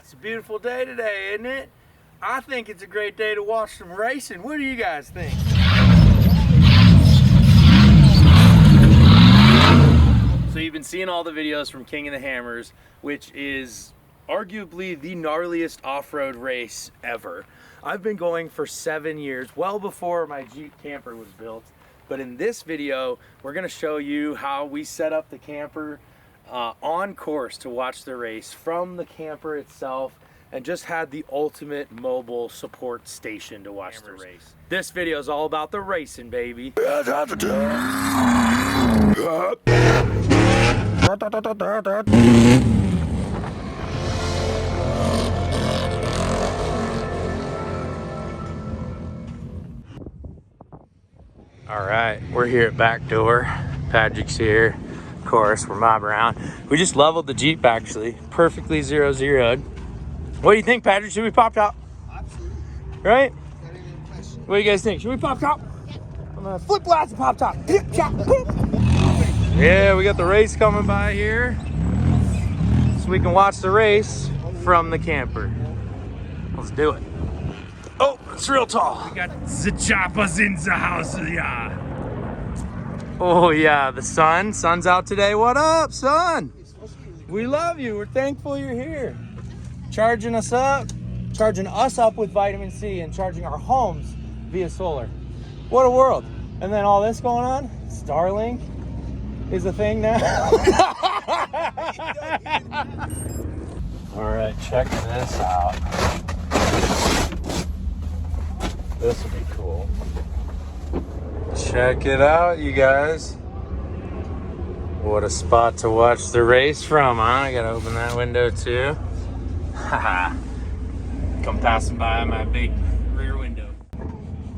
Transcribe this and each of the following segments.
It's a beautiful day today, isn't it? I think it's a great day to watch some racing. What do you guys think? So you've been seeing all the videos from King of the Hammers, which is arguably the gnarliest off-road race ever. I've been going for 7 years, well before my Jeep camper was built. But in this video, we're gonna show you how we set up the camper on course to watch the race from the camper itself, and just had the ultimate mobile support station to watch the race. This video is all about the racing, baby. All right, we're here at back door. Patrick's here. Of course, we're mobbing around. We just leveled the Jeep, actually. Perfectly 0-0'd. What do you think, Patrick? Should we pop top? Absolutely. Right? What do you guys think? Should we pop top? I'm gonna flip blast and pop top. Yeah, we got the race coming by here, so we can watch the race from the camper. Let's do it. Oh, it's real tall. We got the choppers in the house, yeah. Oh yeah, the sun's out today. What up, son? We love you. We're thankful you're here. Charging us up with vitamin C and charging our homes via solar. What a world. And then all this going on, Starlink is a thing now. All right, check this out. This will be cool. Check it out, you guys. What a spot to watch the race from, huh? I gotta open that window too. Haha. Come passing by my big rear window.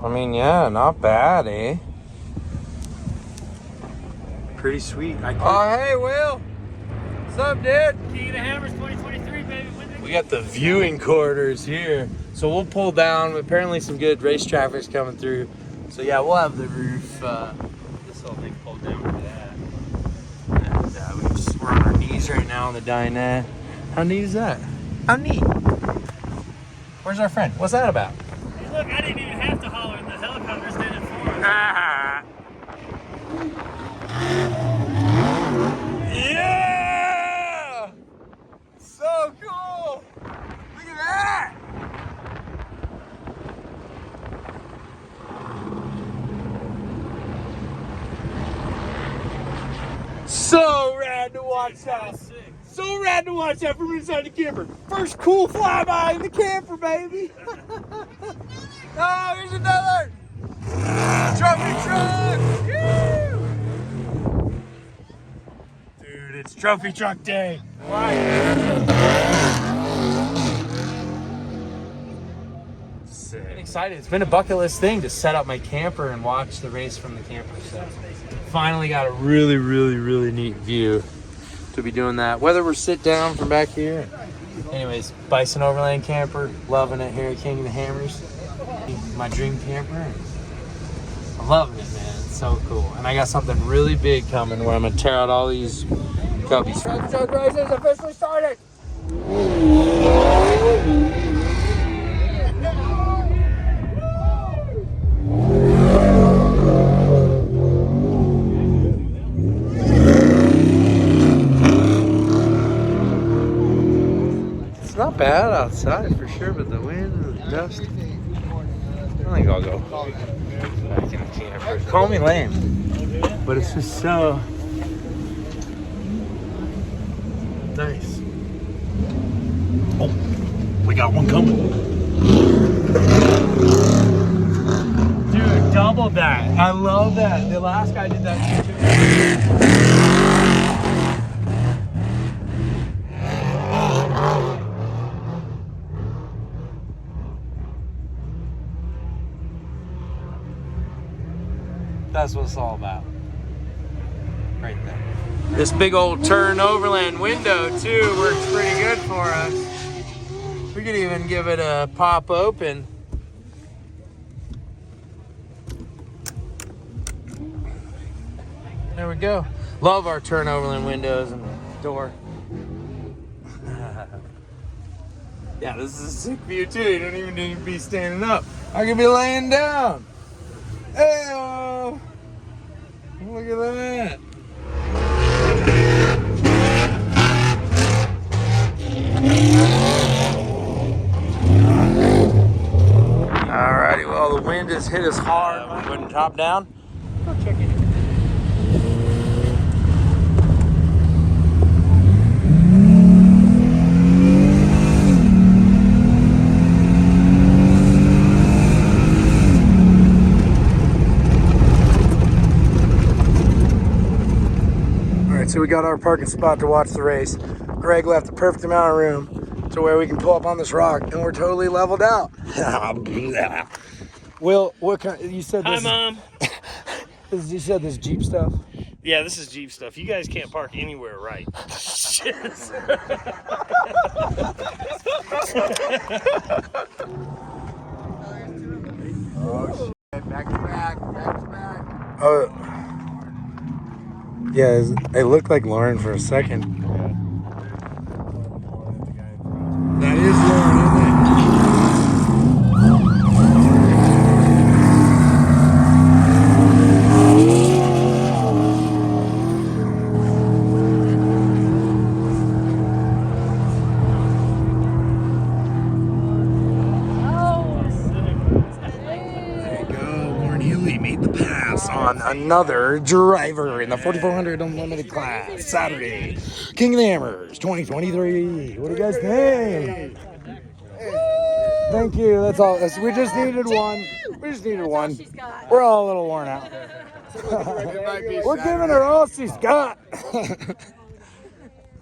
I mean, yeah, not bad, eh? Pretty sweet. Oh, hey, Will. What's up, dude? King of the Hammers 2023, baby. We got the viewing quarters here. So we'll pull down. Apparently some good race traffic's coming through. So yeah, we'll have the roof, this whole thing pulled down for that. And we're on our knees right now on the dinette. How neat is that? How neat. Where's our friend? What's that about? Hey, look, I didn't even have to holler. The helicopter's did it for us. Yeah! So cool! Look at that! So rad to watch that. So rad to watch that from inside the camper. First cool flyby in the camper, baby. Oh, here's another trophy truck. Woo! Dude, it's trophy truck day. Right. Sick. I'm excited. It's been a bucket list thing to set up my camper and watch the race from the camper. So finally got a really, really, really neat view to be doing that. Whether we're sit down from back here. Anyways, Bison Overland camper, loving it here at King of the Hammers. My dream camper. I'm loving it, man. It's so cool. And I got something really big coming where I'm gonna tear out all these guppies. Truck race is officially started. Not bad outside for sure, but the wind and the dust. I think I'll go back in the camper. Call me lame, but it's just so nice. Oh, we got one coming. Dude, double that. I love that. The last guy did that too. That's what it's all about. Right there. This big old turn Overland window too works pretty good for us. We could even give it a pop open. There we go. Love our turn Overland windows and door. Yeah, this is a sick view too. You don't even need to be standing up. I could be laying down. Hey, look at that. Alrighty, well the wind has hit us hard. We're putting top down. Go check it. Alright, so we got our parking spot to watch the race. Greg left the perfect amount of room to where we can pull up on this rock and we're totally leveled out. Will, what kind? You said this. Hi, Mom. You said this Jeep stuff. Yeah, this is Jeep stuff. You guys can't park anywhere right. Oh shit, back to back. Oh, yeah, it looked like Lauren for a second. That is Lauren, isn't it? Made the pass on another driver in the 4400 Unlimited class Saturday. King of the Hammers 2023. What do you guys think? Thank you. That's all. We just needed one. We're all a little worn out. We're giving her all she's got.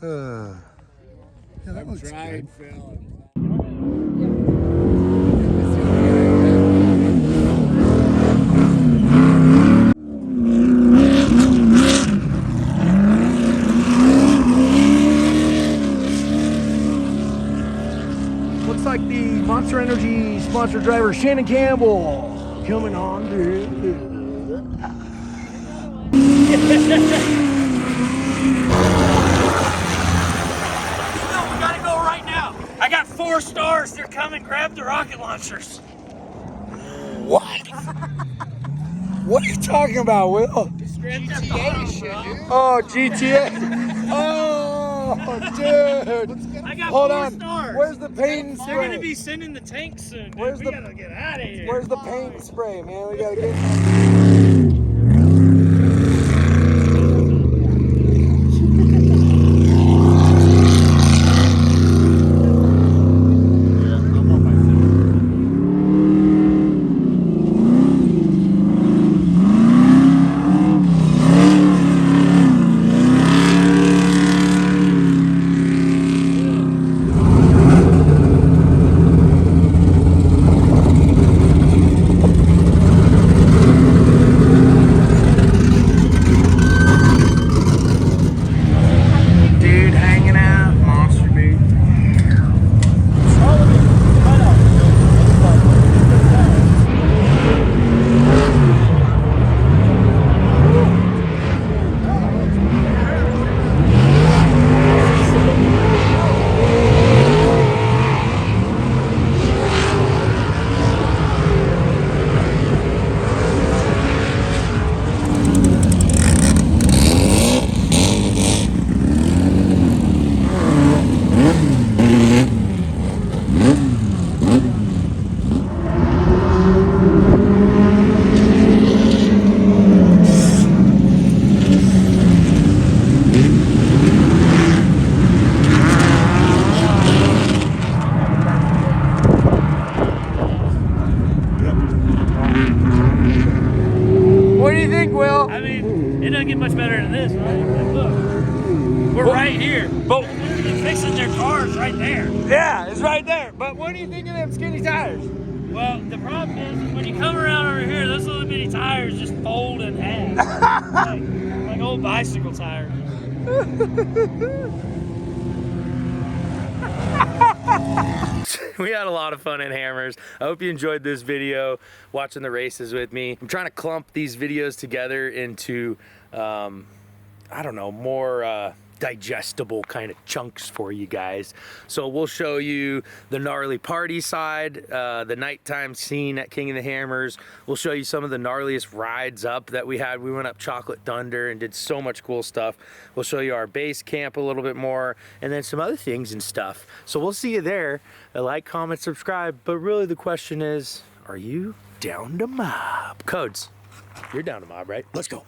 Yeah, that looks good. Looks like the Monster Energy sponsored driver Shannon Campbell coming on through. We gotta go right now. I got 4 stars. They're coming. Grab the rocket launchers. What? What are you talking about, Will? GTA shit, dude. Oh, GTA. Oh, dude. I got Hold 4 on. stars. Where's the paint They're gonna spray? be sending the tank soon. Dude. Where's we the- gotta get out of here. Where's the paint spray, man? We gotta get. Dude hanging out, monster dude. What do you think, Will? I mean, it doesn't get much better than this, right? Like, look, we're right here. But They're literally fixing their cars right there. yeah, it's right there. But what do you think of them skinny tires? Well, the problem is when you come around over here, those little bitty tires just fold in half, like old bicycle tires. We had a lot of fun at Hammers. I hope you enjoyed this video, watching the races with me. I'm trying to clump these videos together into, I don't know, more digestible kind of chunks for you guys. So we'll show you the gnarly party side, the nighttime scene at King of the Hammers. We'll show you some of the gnarliest rides up that we had. We went up Chocolate Thunder and did so much cool stuff. We'll show you our base camp a little bit more, and then some other things and stuff. So we'll see you there. Like, comment, subscribe. But really the question is, are you down to mob? Codes, you're down to mob, right? Let's go.